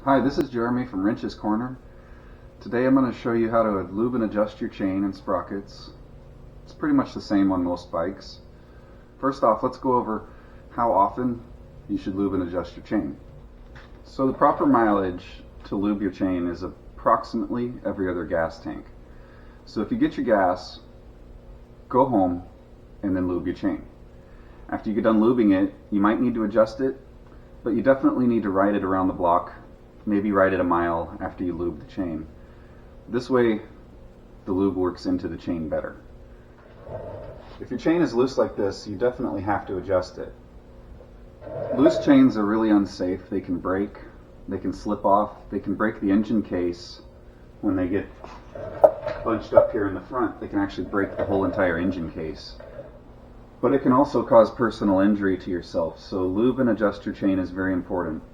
Hi, this is Jeremy from Wrench's Corner. Today I'm going to show you how to lube and adjust your chain and sprockets. It's pretty much the same on most bikes. First off, let's go over how often you should lube and adjust your chain. So the proper mileage to lube your chain is approximately every other gas tank. So if you get your gas, go home and then lube your chain. After you get done lubing it, you might need to adjust it, but you definitely need to ride it around the block, maybe ride it a mile after you lube the chain. This way the lube works into the chain better. If your chain is loose like this, you definitely have to adjust it. Loose chains are really unsafe. They can break, they can slip off, they can break the engine case. When they get bunched up here in the front, they can actually break the whole entire engine case. But it can also cause personal injury to yourself, so lube and adjust your chain is very important.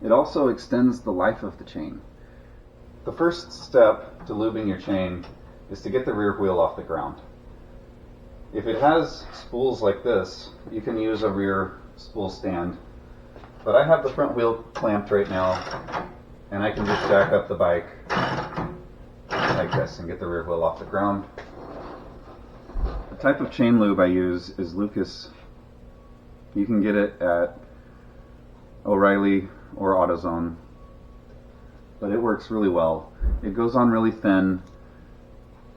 It also extends the life of the chain. The first step to lubing your chain is to get the rear wheel off the ground. If it has spools like this, you can use a rear spool stand. But I have the front wheel clamped right now, and I can just jack up the bike like this and get the rear wheel off the ground. The type of chain lube I use is Lucas. You can get it at O'Reilly or AutoZone, but it works really well. It goes on really thin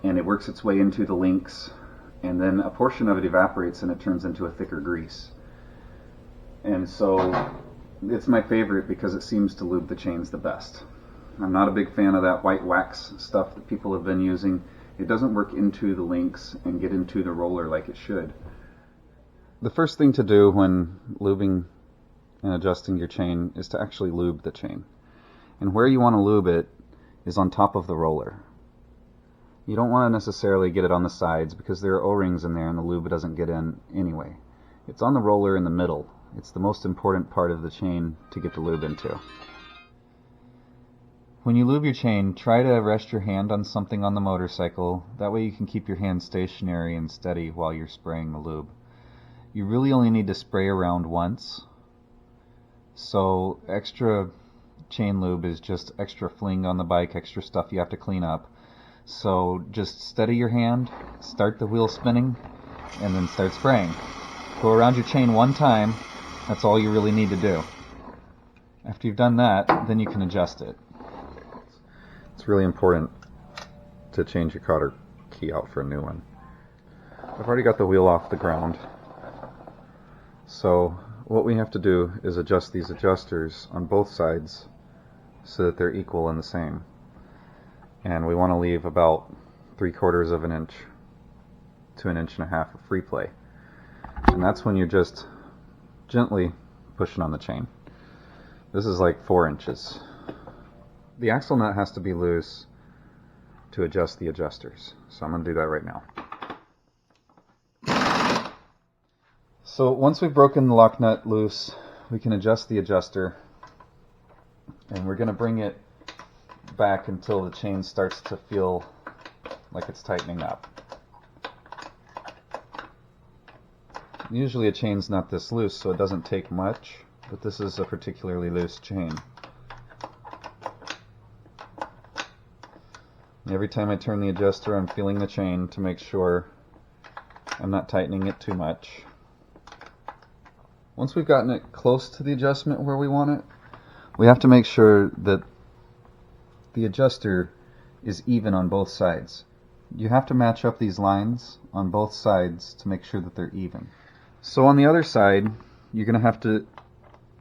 and it works its way into the links, and then a portion of it evaporates and it turns into a thicker grease. And so it's my favorite because it seems to lube the chains the best. I'm not a big fan of that white wax stuff that people have been using. It doesn't work into the links and get into the roller like it should. The first thing to do when lubing and adjusting your chain is to actually lube the chain. And where you want to lube it is on top of the roller. You don't want to necessarily get it on the sides because there are O-rings in there and the lube doesn't get in anyway. It's on the roller in the middle. It's the most important part of the chain to get the lube into. When you lube your chain, try to rest your hand on something on the motorcycle. That way you can keep your hand stationary and steady while you're spraying the lube. You really only need to spray around once. So extra chain lube is just extra fling on the bike, extra stuff you have to clean up. So just steady your hand, start the wheel spinning, and then start spraying. Go around your chain one time. That's all you really need to do. After you've done that, then you can adjust it. It's really important to change your cotter key out for a new one. I've already got the wheel off the ground. So what we have to do is adjust these adjusters on both sides so that they're equal and the same. And we want to leave about 3/4 of an inch to 1.5 inches of free play. And that's when you're just gently pushing on the chain. This is like 4 inches. The axle nut has to be loose to adjust the adjusters. So I'm going to do that right now. So once we've broken the lock nut loose, we can adjust the adjuster. And we're going to bring it back until the chain starts to feel like it's tightening up. Usually a chain's not this loose, so it doesn't take much, but this is a particularly loose chain. Every time I turn the adjuster, I'm feeling the chain to make sure I'm not tightening it too much. Once we've gotten it close to the adjustment where we want it, we have to make sure that the adjuster is even on both sides. You have to match up these lines on both sides to make sure that they're even. So on the other side, you're going to have to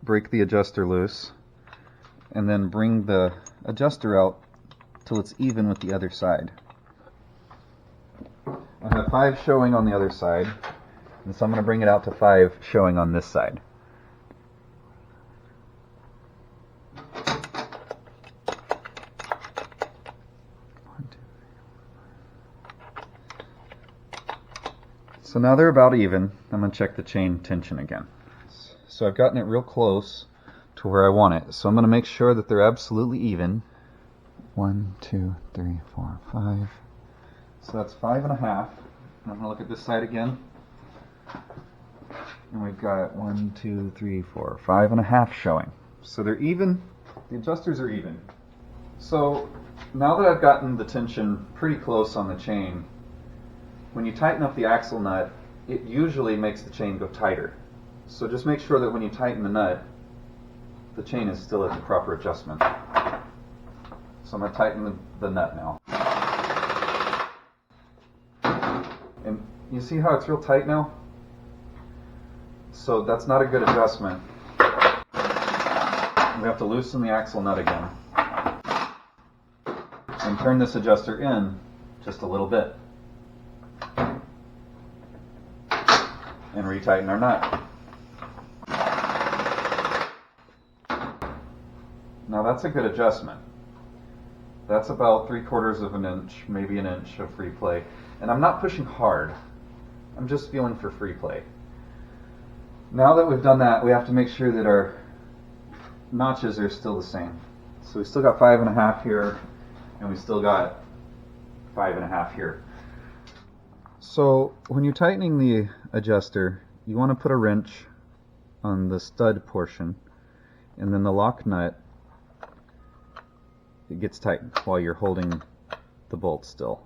break the adjuster loose and then bring the adjuster out till it's even with the other side. I have 5 showing on the other side, and so I'm going to bring it out to 5 showing on this side. So now they're about even. I'm going to check the chain tension again. So I've gotten it real close to where I want it. So I'm going to make sure that they're absolutely even. 1, 2, 3, 4, 5. So that's 5.5. I'm going to look at this side again. And we've got 1, 2, 3, 4, 5.5 showing. So they're even The adjusters are even. So now that I've gotten the tension pretty close on the chain, when you tighten up the axle nut, it usually makes the chain go tighter. So just make sure that when you tighten the nut, the chain is still at the proper adjustment. So I'm going to tighten the nut now. And you see how it's real tight now? So that's not a good adjustment. We have to loosen the axle nut again. And turn this adjuster in just a little bit. And retighten our nut. Now that's a good adjustment. That's about 3/4 of an inch, maybe an inch of free play. And I'm not pushing hard. I'm just feeling for free play. Now that we've done that, we have to make sure that our notches are still the same. So we still got 5.5 here, and we still got 5.5 here. So when you're tightening the adjuster, you want to put a wrench on the stud portion, and then the lock nut, it gets tightened while you're holding the bolt still.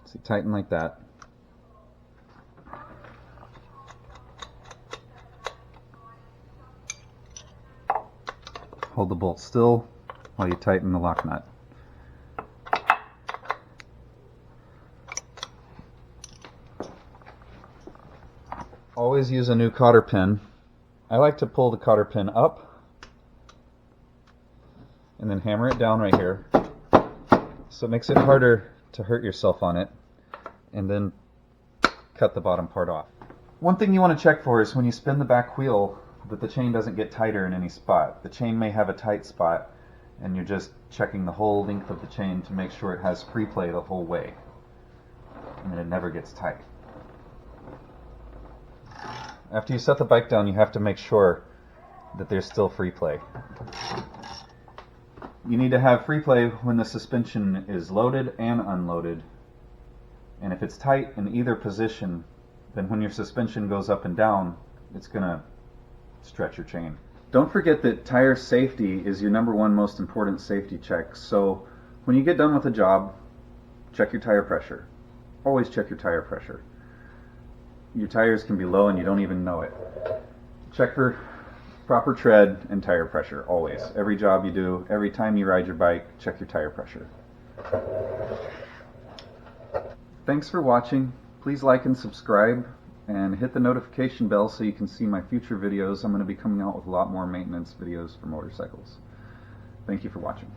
So you tighten like that. Hold the bolt still while you tighten the lock nut. Always use a new cotter pin. I like to pull the cotter pin up and then hammer it down right here, so it makes it harder to hurt yourself on it, and then cut the bottom part off. One thing you want to check for is when you spin the back wheel that the chain doesn't get tighter in any spot. The chain may have a tight spot, and you're just checking the whole length of the chain to make sure it has free play the whole way, and it never gets tight. After you set the bike down, you have to make sure that there's still free play. You need to have free play when the suspension is loaded and unloaded. And if it's tight in either position, then when your suspension goes up and down, it's going to stretch your chain. Don't forget that tire safety is your #1 most important safety check. So when you get done with a job, check your tire pressure. Always check your tire pressure. Your tires can be low and you don't even know it. Check for proper tread and tire pressure, always. Every job you do, every time you ride your bike, check your tire pressure. Thanks for watching. Please like and subscribe, and hit the notification bell so you can see my future videos. I'm going to be coming out with a lot more maintenance videos for motorcycles. Thank you for watching.